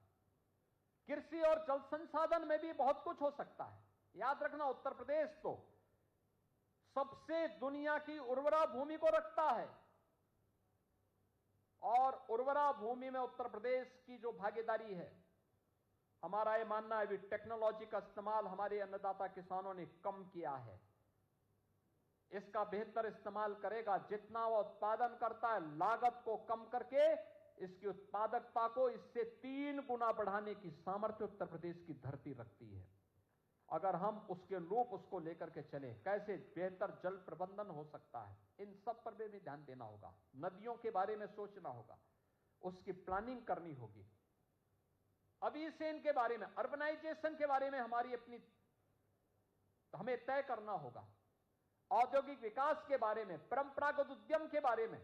कृषि और जल संसाधन में भी बहुत कुछ हो सकता है। याद रखना, उत्तर प्रदेश तो सबसे दुनिया की उर्वरा भूमि को रखता है, और उर्वरा भूमि में उत्तर प्रदेश की जो भागीदारी है, हमारा यह मानना है, अभी टेक्नोलॉजी का इस्तेमाल हमारे अन्नदाता किसानों ने कम किया है। इसका बेहतर इस्तेमाल करेगा। जितना वह उत्पादन करता है, लागत को कम करके इसकी उत्पादकता को इससे 3 गुना बढ़ाने की सामर्थ्य उत्तर प्रदेश की धरती रखती है। अगर हम उसके अनुरूप उसको लेकर के चले, कैसे बेहतर जल प्रबंधन हो सकता है, इन सब पर भी ध्यान देना होगा। नदियों के बारे में सोचना होगा, उसकी प्लानिंग करनी होगी। अभी से इनके बारे में, अर्बनाइजेशन के बारे में हमें तय करना होगा। औद्योगिक विकास के बारे में, परंपरागत उद्यम के बारे में,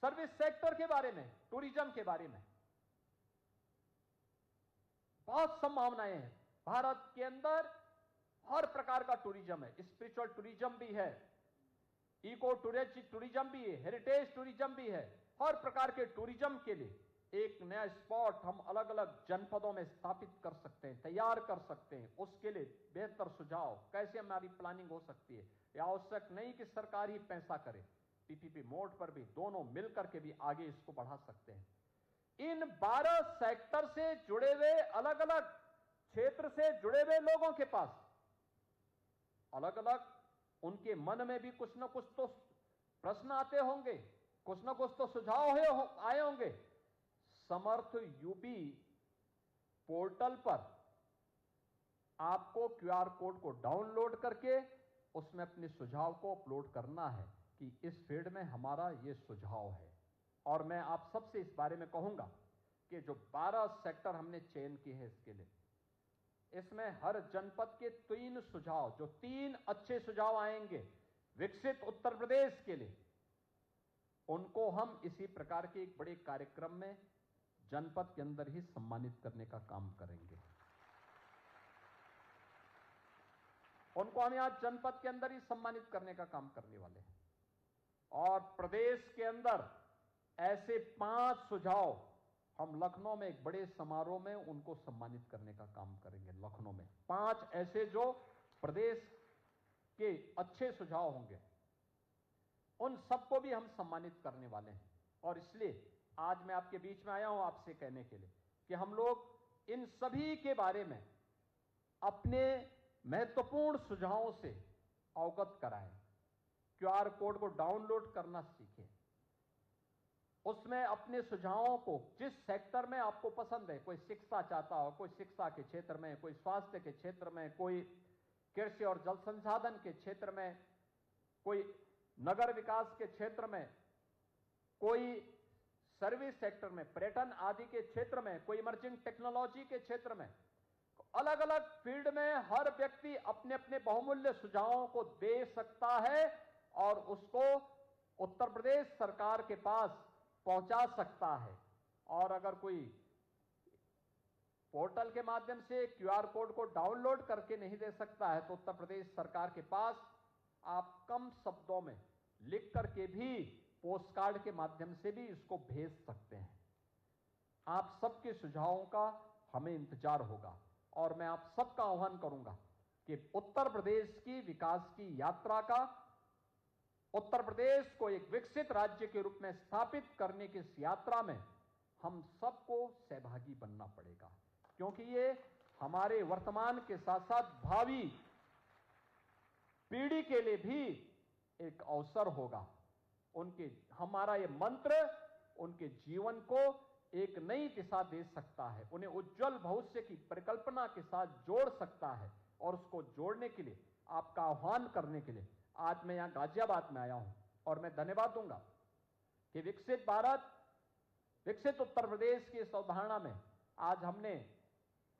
सर्विस सेक्टर के बारे में, टूरिज्म के बारे में बहुत संभावनाएं हैं। भारत के अंदर हर प्रकार का टूरिज्म है, स्पिरिचुअल टूरिज्म भी है, इको टूरिज्म भी है, हेरिटेज टूरिज्म भी है। हर प्रकार के टूरिज्म के लिए एक नया स्पॉट हम अलग अलग जनपदों में स्थापित कर सकते हैं, तैयार कर सकते हैं। उसके लिए बेहतर सुझाव, कैसे हमारी प्लानिंग हो सकती है। यह आवश्यक नहीं कि सरकार ही पैसा करे, पीपीपी मोड पर भी दोनों मिलकर के भी आगे इसको बढ़ा सकते हैं। इन 12 सेक्टर से जुड़े हुए, अलग अलग क्षेत्र से जुड़े हुए लोगों के पास अलग अलग उनके मन में भी कुछ ना कुछ तो प्रश्न आते होंगे, कुछ ना कुछ तो सुझाव आए होंगे। समर्थ यूपी पोर्टल पर आपको क्यूआर कोड को डाउनलोड करके उसमें अपने सुझाव को अपलोड करना है कि इस फील्ड में हमारा ये सुझाव है। और मैं आप सबसे इस बारे में कहूंगा कि जो 12 सेक्टर हमने चयन किए हैं इसके लिए, इसमें हर जनपद के 3 सुझाव, जो 3 अच्छे सुझाव आएंगे विकसित उत्तर प्रदेश के लिए, उनको हम इसी प्रकार के एक बड़े कार्यक्रम में जनपद के अंदर ही सम्मानित करने का काम करेंगे। उनको हम आज जनपद के अंदर ही सम्मानित करने का काम करने वाले हैं। और प्रदेश के अंदर ऐसे 5 सुझाव हम लखनऊ में एक बड़े समारोह में उनको सम्मानित करने का काम करेंगे। लखनऊ में 5 ऐसे जो प्रदेश के अच्छे सुझाव होंगे, उन सबको भी हम सम्मानित करने वाले हैं। और इसलिए आज मैं आपके बीच में आया हूं आपसे कहने के लिए कि हम लोग इन सभी के बारे में अपने महत्वपूर्ण सुझावों से अवगत कराएं। क्यूआर कोड को डाउनलोड करना सीखें, उसमें अपने सुझावों को, जिस सेक्टर में आपको पसंद है, कोई शिक्षा चाहता हो, कोई शिक्षा के क्षेत्र में, कोई स्वास्थ्य के क्षेत्र में, कोई कृषि और जल संसाधन के क्षेत्र में, कोई नगर विकास के क्षेत्र में, कोई सर्विस सेक्टर में, पर्यटन आदि के क्षेत्र में, कोई इमर्जिंग टेक्नोलॉजी के क्षेत्र में, अलग अलग फील्ड में हर व्यक्ति अपने अपने बहुमूल्य सुझावों को दे सकता है और उसको उत्तर प्रदेश सरकार के पास पहुंचा सकता है। और अगर कोई पोर्टल के माध्यम से क्यूआर कोड को डाउनलोड करके नहीं दे सकता है, तो उत्तर प्रदेश सरकार के पास आप कम शब्दों में लिख करके भी पोस्ट कार्ड के माध्यम से भी इसको भेज सकते हैं। आप सबके सुझावों का हमें इंतजार होगा और मैं आप सबका आह्वान करूंगा कि उत्तर प्रदेश की विकास की यात्रा का, उत्तर प्रदेश को एक विकसित राज्य के रूप में स्थापित करने की इस यात्रा में हम सबको सहभागी बनना पड़ेगा, क्योंकि ये हमारे वर्तमान के साथ साथ भावी पीढ़ी के लिए भी एक अवसर होगा। हमारा ये मंत्र उनके जीवन को एक नई दिशा दे सकता है, उन्हें उज्जवल भविष्य की परिकल्पना के साथ जोड़ सकता है। और उसको जोड़ने के लिए, आपका आह्वान करने के लिए आज मैं यहां गाजियाबाद में आया हूं। और मैं धन्यवाद दूंगा कि विकसित भारत, विकसित उत्तर प्रदेश की इस अवधारणा में आज हमने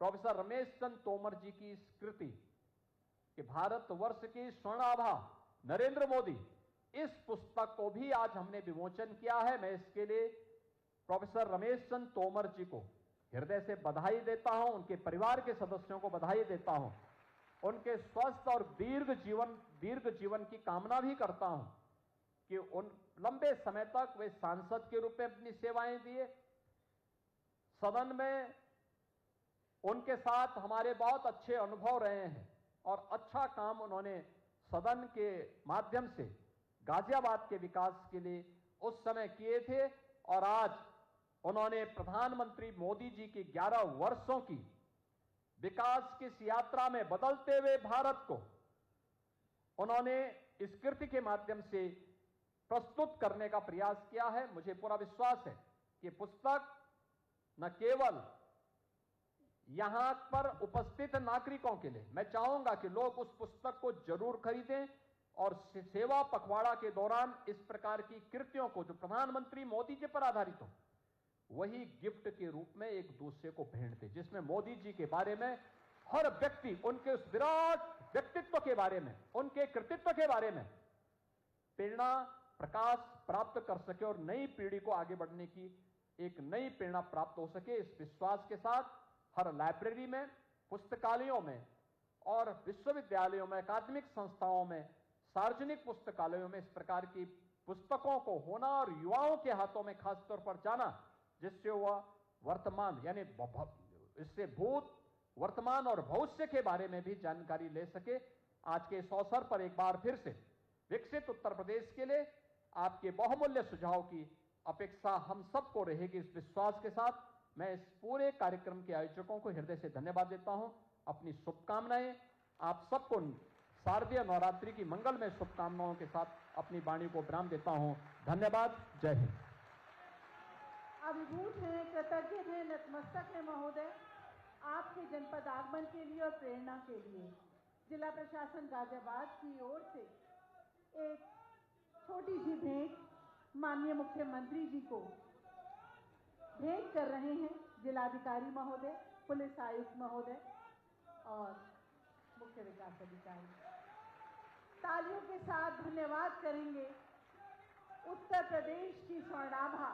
प्रोफेसर रमेश चंद्र तोमर जी की स्कृति कि भारतवर्ष की स्वर्णाभा नरेंद्र मोदी, इस पुस्तक को भी आज हमने विमोचन किया है। मैं इसके लिए प्रोफेसर रमेश चंद्र तोमर जी को हृदय से बधाई देता हूं, उनके परिवार के सदस्यों को बधाई देता हूं, उनके स्वस्थ और दीर्घ जीवन की कामना भी करता हूं कि उन लंबे समय तक वे सांसद के रूप में अपनी सेवाएं दिए। सदन में उनके साथ हमारे बहुत अच्छे अनुभव रहे हैं और अच्छा काम उन्होंने सदन के माध्यम से गाजियाबाद के विकास के लिए उस समय किए थे। और आज उन्होंने प्रधानमंत्री मोदी जी की 11 वर्षों की विकास की इस यात्रा में बदलते हुए भारत को उन्होंने इस कृति के माध्यम से प्रस्तुत करने का प्रयास किया है। मुझे पूरा विश्वास है कि पुस्तक न केवल यहां पर उपस्थित नागरिकों के लिए, मैं चाहूंगा कि लोग उस पुस्तक को जरूर खरीदें और सेवा पखवाड़ा के दौरान इस प्रकार की कृतियों को जो प्रधानमंत्री मोदी जी पर आधारित हो, वही गिफ्ट के रूप में एक दूसरे को भेंट दे, जिसमें मोदी जी के बारे में हर व्यक्ति उनके उस विराट व्यक्तित्व के बारे में, उनके कृतित्व के बारे में प्रेरणा प्रकाश प्राप्त कर सके और नई पीढ़ी को आगे बढ़ने की एक नई प्रेरणा प्राप्त हो सके। इस विश्वास के साथ हर लाइब्रेरी में, पुस्तकालयों में और विश्वविद्यालयों में, अकादमिक संस्थाओं में, सार्वजनिक पुस्तकालयों में इस प्रकार की पुस्तकों को होना और युवाओं के हाथों में खासतौर पर जाना, जिससे वह वर्तमान यानी इससे भूत, वर्तमान और भविष्य के बारे में भी जानकारी ले सके। आज के इस अवसर पर एक बार फिर से विकसित उत्तर प्रदेश के लिए आपके बहुमूल्य सुझाव की अपेक्षा हम सबको रहेगी। इस विश्वास के साथ मैं इस पूरे कार्यक्रम के आयोजकों को हृदय से धन्यवाद देता हूं। अपनी शुभकामनाएं आप सबको शारदीय नवरात्रि की मंगलमय शुभकामनाओं के साथ अपनी वाणी को विराम देता हूं। धन्यवाद। जय हिंद। अभिभूत हैं, कृतज्ञ हैं, नतमस्तक हैं महोदय, आपके जनपद आगमन के लिए और प्रेरणा के लिए। जिला प्रशासन गाजियाबाद की ओर से एक छोटी सी भेंट माननीय मुख्यमंत्री जी को भेंट कर रहे हैं जिलाधिकारी महोदय, पुलिस आयुक्त महोदय और मुख्य विकास अधिकारी। तालियों के साथ धन्यवाद करेंगे उत्तर प्रदेश की स्वर्णाभा